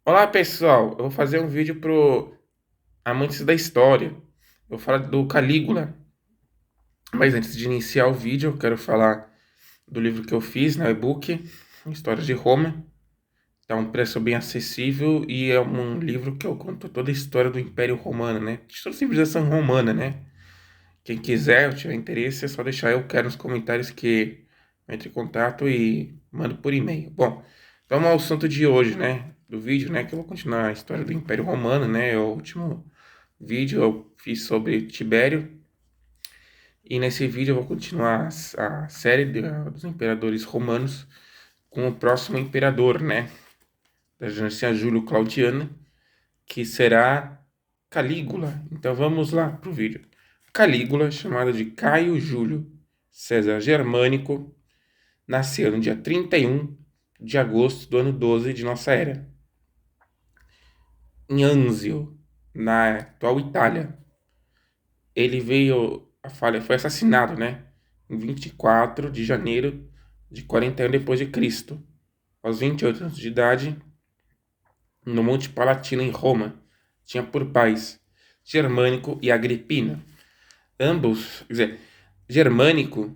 Olá pessoal, eu vou fazer um vídeo pro amantes da história. Eu vou falar do Calígula, mas antes de iniciar o vídeo, eu quero falar do livro que eu fiz, né, e-book, História de Roma. Tá um preço bem acessível e é um livro que eu conto toda a história do Império Romano, né, de toda a civilização romana, né. Quem quiser ou tiver interesse, é só deixar eu quero nos comentários que eu entre em contato e mando por e-mail. Bom, então vamos ao assunto de hoje, né, do vídeo, né, que eu vou continuar a história do Império Romano, né, é o último vídeo eu fiz sobre Tibério, e nesse vídeo eu vou continuar a série dos imperadores romanos com o próximo imperador, né, da dinastia Júlio-Claudiana, que será Calígula. Então vamos lá pro vídeo. Calígula, chamado de Caio Júlio César Germânico, nasceu no dia 31 de agosto do ano 12 de nossa era, em Anzio, na atual Itália. Ele veio a falha, foi assassinado, né, em 24 de janeiro de 41 depois de Cristo, aos 28 anos de idade, no Monte Palatino em Roma. Tinha por pais Germânico e Agripina. Ambos, quer dizer, Germânico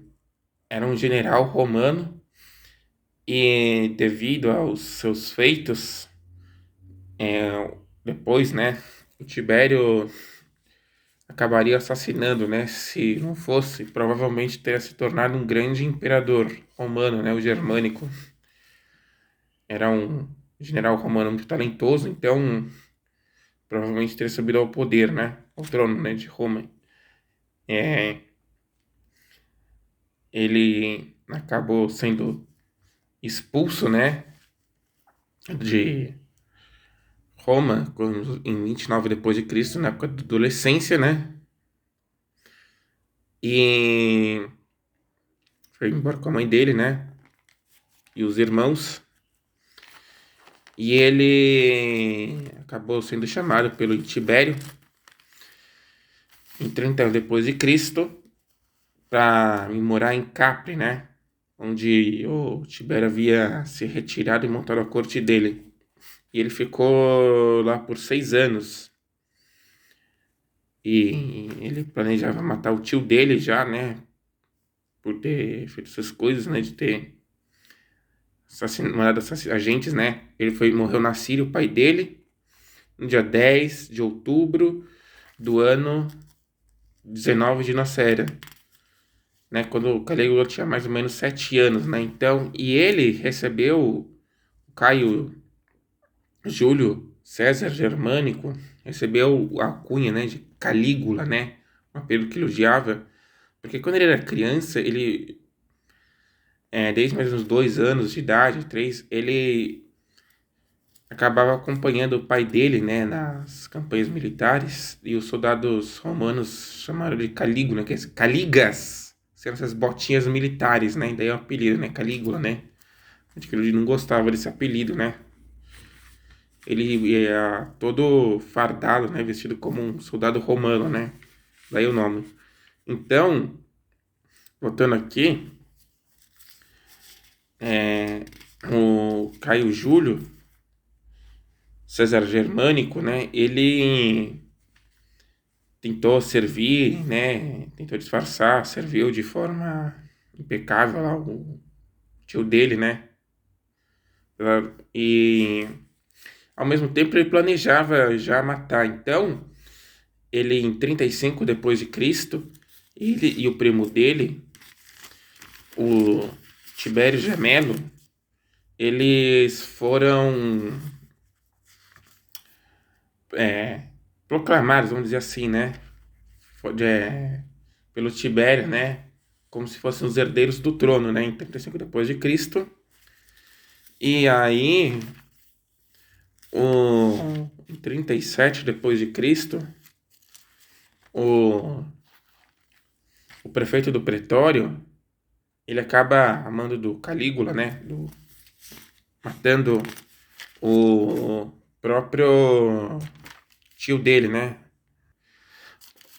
era um general romano e devido aos seus feitos, depois, né, o Tibério acabaria assassinando, né? Se não fosse, provavelmente teria se tornado um grande imperador romano, né? O Germânico era um general romano muito talentoso, então provavelmente teria subido ao poder, né? Ao trono, né? De Roma. É, ele acabou sendo expulso, né? De Roma em 29 depois de Cristo, na época da adolescência, né? E foi embora com a mãe dele, né? E os irmãos. E ele acabou sendo chamado pelo Tibério em 30 anos depois de Cristo para morar em Capri, né? Onde o Tibério havia se retirado e montado a corte dele. E ele ficou lá por 6 anos. E ele planejava matar o tio dele já, né? Por ter feito essas coisas, né? De ter mandado agentes, né? Morreu na Síria, o pai dele, no dia 10 de outubro do ano 19 de nossa era, né? Quando o Calígula tinha mais ou menos 7 anos, né? Então, e ele recebeu o Caio Júlio César Germânico, recebeu a alcunha, né, de Calígula, né? Um apelido que elogiava, porque quando ele era criança, desde mais uns 2 anos de idade, 3, ele acabava acompanhando o pai dele, né, nas campanhas militares, e os soldados romanos chamaram de Calígula, que é Caligas, sendo essas botinhas militares, né, e daí é o apelido, né, Calígula, né, acho que ele não gostava desse apelido, né, ele ia todo fardado, né, vestido como um soldado romano, né, daí o nome. Então, voltando aqui, é, o Caio Júlio César Germânico, né, ele tentou servir, né? Tentou disfarçar, serviu de forma impecável lá o tio dele, né? E ao mesmo tempo ele planejava já matar. Então, ele em 35 depois de Cristo, ele e o primo dele, o Tibério Gemelo, eles foram proclamados, vamos dizer assim, né? Pelo Tibério, né? Como se fossem os herdeiros do trono, né? Em 35 depois de Cristo. E aí, em 37 depois de Cristo, o, o prefeito do Pretório, ele acaba amando do Calígula, né? Matando o próprio tio dele, né?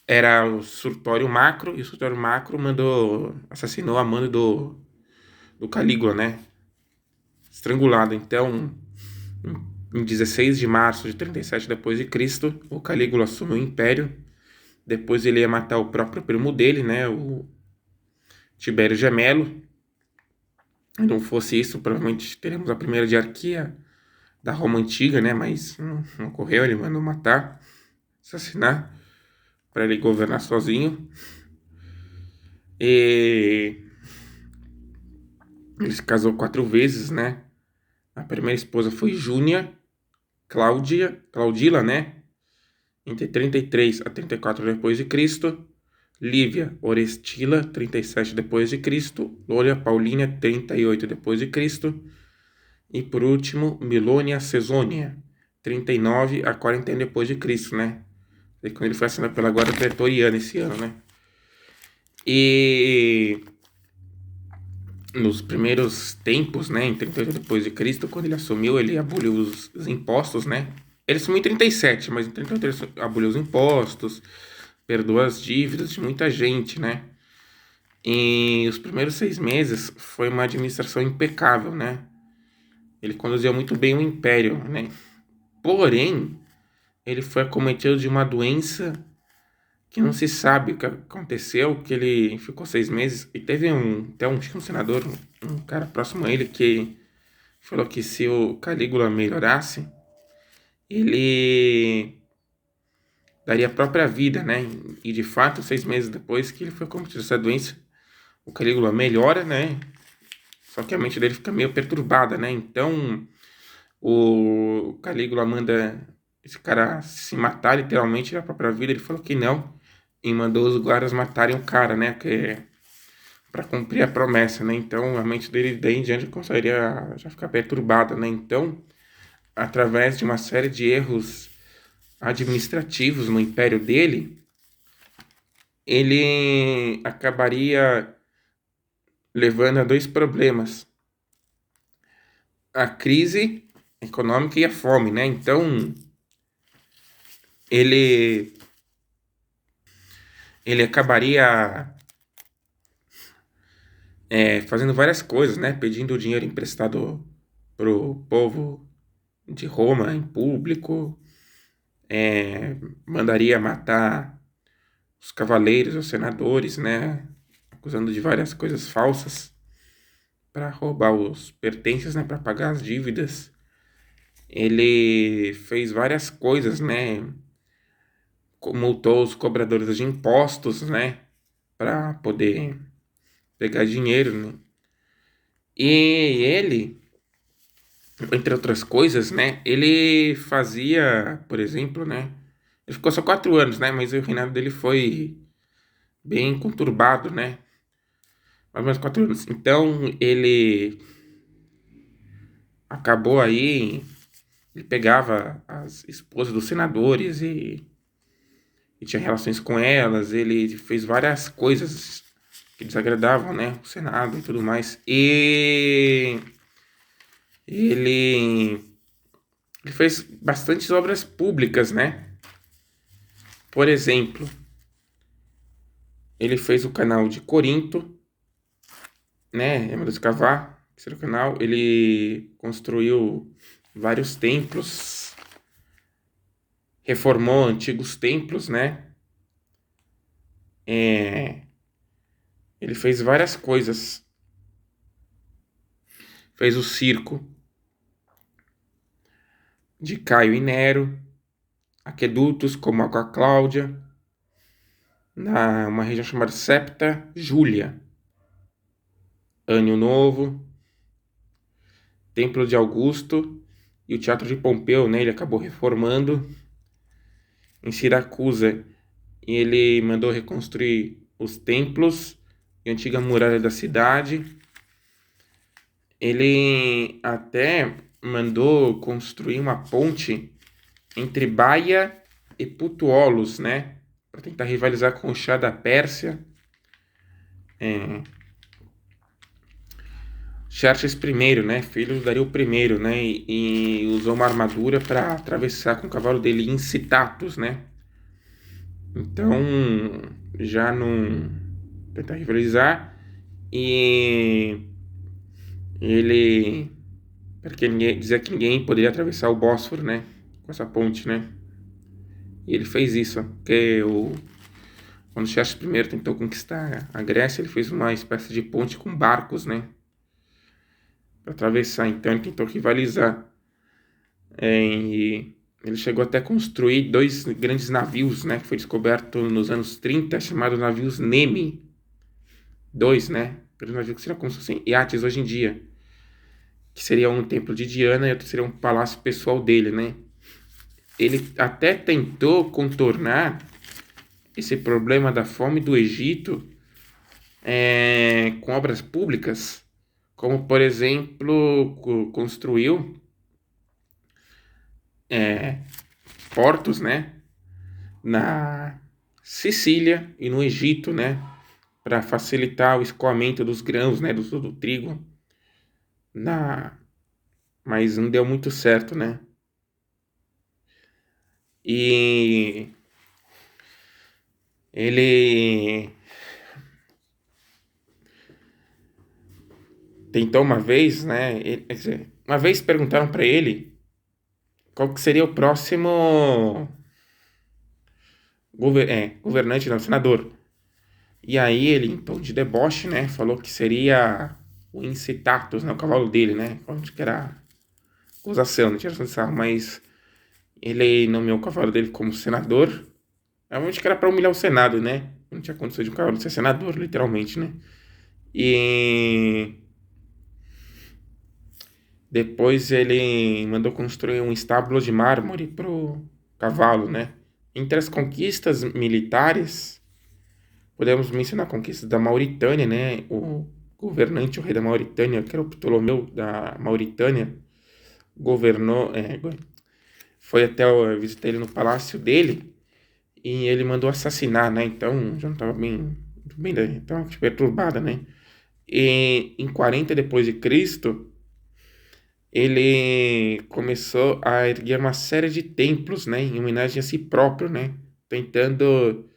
Era o Surtório Macro, e o Surtório Macro assassinou a mãe do Calígula, né? Estrangulado. Então, Em 16 de março de 37 depois de Cristo, o Calígula assumiu o império. Depois ele ia matar o próprio primo dele, né, o Tibério Gemelo. Se não fosse isso, provavelmente teremos a primeira diarquia da Roma Antiga, né, mas não ocorreu, ele mandou matar, assassinar, para ele governar sozinho. E ele se casou 4 vezes, né? A primeira esposa foi Júnia Claudila, né? Entre 33 a 34 depois de Cristo. Lívia Orestila, 37 depois de Cristo. Lória Paulina, 38 depois de Cristo. E por último, Milônia Cesônia, 39 a 41 depois de Cristo, né? E quando ele foi assinado pela Guarda Pretoriana esse ano, né? E nos primeiros tempos, né, em 38 depois de Cristo, quando ele assumiu, ele aboliu os impostos, né? Ele assumiu em 37, mas em 38 ele aboliu os impostos, perdoou as dívidas de muita gente, né? E os primeiros 6 meses foi uma administração impecável, né? Ele conduziu muito bem o império, né? Porém, ele foi acometido de uma doença que não se sabe o que aconteceu, que ele ficou 6 meses, e teve até um senador, um cara próximo a ele, que falou que se o Calígula melhorasse, ele daria a própria vida, né? E de fato, 6 meses depois que ele foi cometido essa doença, o Calígula melhora, né? Só que a mente dele fica meio perturbada, né? Então, o Calígula manda esse cara se matar, literalmente, da própria vida. Ele falou que não, e mandou os guardas matarem o cara, né? Que é para cumprir a promessa, né? Então, a mente dele daí em diante começaria a já ficar perturbada, né? Então, através de uma série de erros administrativos no império dele, ele acabaria levando a dois problemas: a crise econômica e a fome, né? Então, ele acabaria fazendo várias coisas, né? Pedindo dinheiro emprestado pro povo de Roma em público, mandaria matar os cavaleiros, os senadores, né? Acusando de várias coisas falsas para roubar os pertences, né? Para pagar as dívidas. Ele fez várias coisas, né? Multou os cobradores de impostos, né? Para poder pegar dinheiro, né? E ele, entre outras coisas, né? Ele fazia, por exemplo, né? Ele ficou só 4 anos, né? Mas o reinado dele foi bem conturbado, né? Mais ou menos 4 anos. Então ele acabou aí, ele pegava as esposas dos senadores e tinha relações com elas. Ele fez várias coisas que desagradavam, né? O Senado e tudo mais. E ele fez bastantes obras públicas, né? Por exemplo, ele fez o canal de Corinto, né? Lembra de escavar? Esse era o canal. Ele construiu vários templos, reformou antigos templos, né? Ele fez várias coisas. Fez o circo de Caio e Nero, aquedutos como Aqua Cláudia, uma região chamada Septa Júlia, Ânio Novo, Templo de Augusto e o Teatro de Pompeu, né? Ele acabou reformando. Em Siracusa, ele mandou reconstruir os templos e a antiga muralha da cidade. Ele até mandou construir uma ponte entre Baia e Putuolos, né? Para tentar rivalizar com o Shah da Pérsia. Xerxes I, né? Filho do Dario I, né? E usou uma armadura para atravessar com o cavalo dele Incitatus, né? Então, já não tentar rivalizar. E ele porque dizia que ninguém poderia atravessar o Bósforo, né? Com essa ponte, né? E ele fez isso, porque quando Xerxes I tentou conquistar a Grécia, ele fez uma espécie de ponte com barcos, né? Para atravessar. Então ele tentou rivalizar. E ele chegou até a construir dois grandes navios, né? Que foi descoberto nos anos 30, chamados navios Nemi. Dois, né? Grandes navios que seriam como se fossem iates hoje em dia. Que seria um templo de Diana e outro seria um palácio pessoal dele, né? Ele até tentou contornar esse problema da fome do Egito com obras públicas, como por exemplo construiu portos, né, na Sicília e no Egito, né, para facilitar o escoamento dos grãos, né, do trigo, mas não deu muito certo, né? E ele tentou uma vez, né? Quer dizer, uma vez perguntaram para ele qual que seria o próximo governante, não, senador. E aí ele, em tom de deboche, né, falou que seria o Incitatus, né, o cavalo dele, né? Onde que era acusação, não tinha sarro, mas ele nomeou o cavalo dele como senador. Realmente que era para humilhar o Senado, né? Não tinha condição de um cavalo ser senador, literalmente, né? E depois ele mandou construir um estábulo de mármore pro cavalo, né? Entre as conquistas militares, podemos mencionar a conquista da Mauritânia, né? O governante, o rei da Mauritânia, que era o Ptolomeu da Mauritânia, governou, foi até visitar ele no palácio dele e ele mandou assassinar, né? Então já não estava bem, estava perturbada, né? E em 40 depois de Cristo, ele começou a erguer uma série de templos, né, em homenagem a si próprio, né, tentando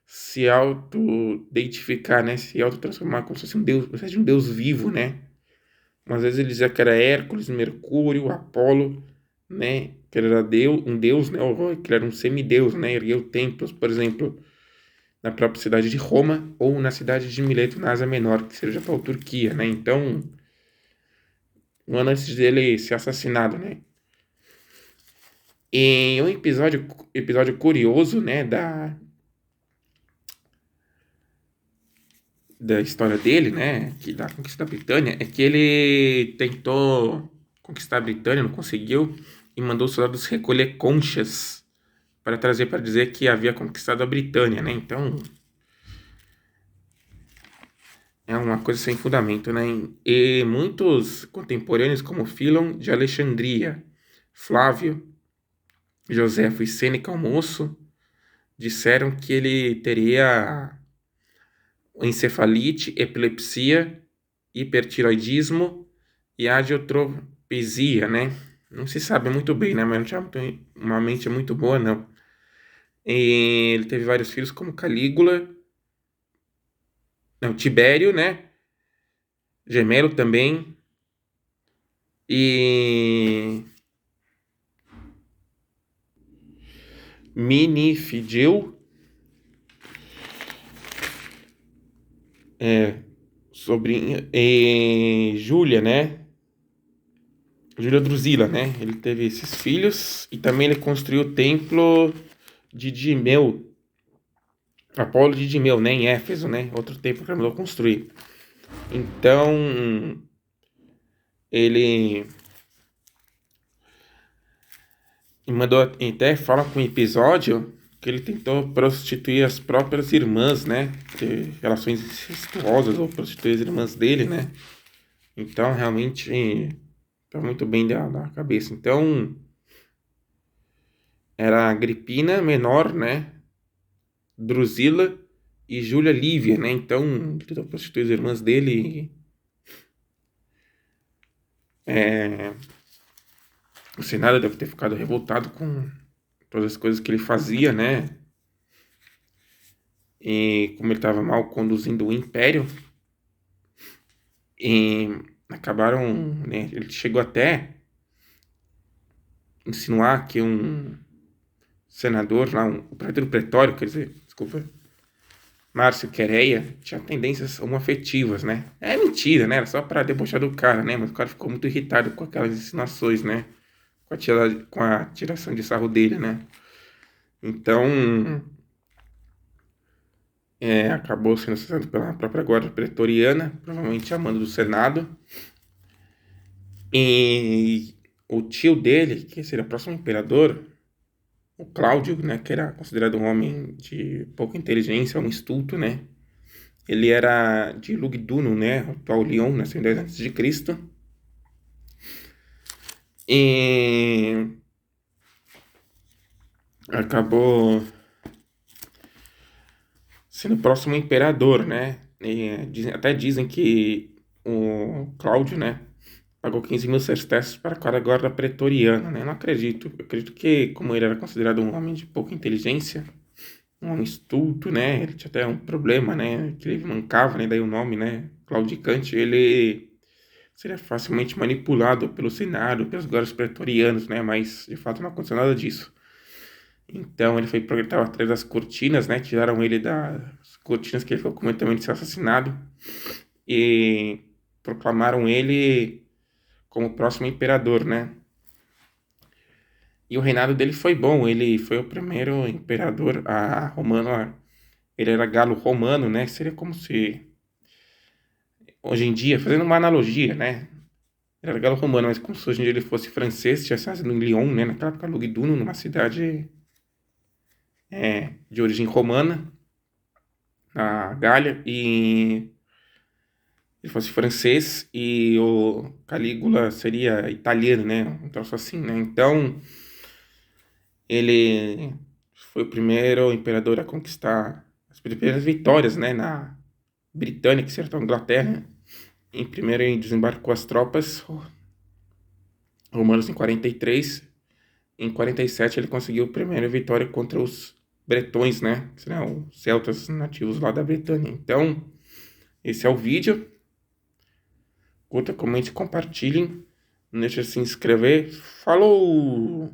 se auto-identificar, né, se auto-transformar como se fosse um deus, como se fosse um deus vivo, né. Às vezes ele dizia que era Hércules, Mercúrio, Apolo, né, que ele era um deus, né, ou que ele era um semideus, né, ergueu templos, por exemplo, na própria cidade de Roma ou na cidade de Mileto, na Ásia Menor, que seja para a Turquia, né. Então, um ano antes dele ser assassinado, né. E um episódio curioso, né, da história dele, né, que da conquista da Britânia, é que ele tentou conquistar a Britânia, não conseguiu, e mandou os soldados recolher conchas para trazer para dizer que havia conquistado a Britânia, né? Então, é uma coisa sem fundamento, né? E muitos contemporâneos, como Filon de Alexandria, Flávio, Joséfo e Sêneca o Moço, disseram que ele teria encefalite, epilepsia, hipertiroidismo e adiotropesia, né? Não se sabe muito bem, né? Mas não tinha uma mente muito boa, não. E ele teve vários filhos, como Calígula, não, Tibério, né? Gemelo também. E Minifideu, sobrinha, e Júlia, né? Júlia Drusila, né? Ele teve esses filhos e também ele construiu o templo de Dimeu, Apolo de Dimeu, né? Em Éfeso, né? Outro templo que ele mandou construir. Então, ele mandou até fala com um episódio que ele tentou prostituir as próprias irmãs, né? Ter relações incestuosas ou prostituir as irmãs dele, né? Então, realmente, tá muito bem da cabeça. Então, era Agripina menor, né? Drusila e Júlia Lívia, né? Então, ele tentou prostituir as irmãs dele. É, o Senado deve ter ficado revoltado com todas as coisas que ele fazia, né? E como ele estava mal conduzindo o império, e acabaram, né? Ele chegou até insinuar que um senador lá, o prefeito do Pretório, quer dizer, desculpa, Márcio Quereia, tinha tendências homoafetivas, né? É mentira, né? Era só pra debochar do cara, né? Mas o cara ficou muito irritado com aquelas insinuações, né? Com a tiração de sarro dele, né? Então, acabou sendo cessado pela própria guarda pretoriana, provavelmente a mando do Senado. E o tio dele, que seria o próximo imperador, o Cláudio, né, que era considerado um homem de pouca inteligência, um estulto, né? Ele era de Lugdunum, né, o atual Lyon, nasceu em 10 a.C. E acabou sendo o próximo imperador, né? E até dizem que o Cláudio, né, pagou 15 mil sesterços para cada guarda pretoriana, né? Eu não acredito. Eu acredito que, como ele era considerado um homem de pouca inteligência, um homem estulto, né? Ele tinha até um problema, né? Que ele mancava, né? Daí o nome, né? Claudicante, ele seria facilmente manipulado pelo Senado, pelos guardas pretorianos, né? Mas, de fato, não aconteceu nada disso. Então, ele foi projetado atrás das cortinas, né? Tiraram ele das cortinas que ele ficou com medo também de ser assassinado. E proclamaram ele como o próximo imperador, né? E o reinado dele foi bom, ele foi o primeiro imperador romano, ele era galo-romano, né? Seria como se, hoje em dia, fazendo uma analogia, né? Ele era galo-romano, mas como se hoje em dia ele fosse francês, tivesse nascido em Lyon, né? Naquela época, Lugdunum, numa cidade de origem romana, na Gália, e ele fosse francês e o Calígula seria italiano, né? Um troço assim, né? Então, ele foi o primeiro imperador a conquistar as primeiras vitórias, né, na Britânia, que seria a Inglaterra. Primeiro ele desembarcou as tropas romanas em 43. Em 47 ele conseguiu a primeira vitória contra os bretões, né, que seriam os celtas nativos lá da Bretanha. Então, esse é o vídeo. Curta, comente, compartilhem. Não deixe de se inscrever. Falou!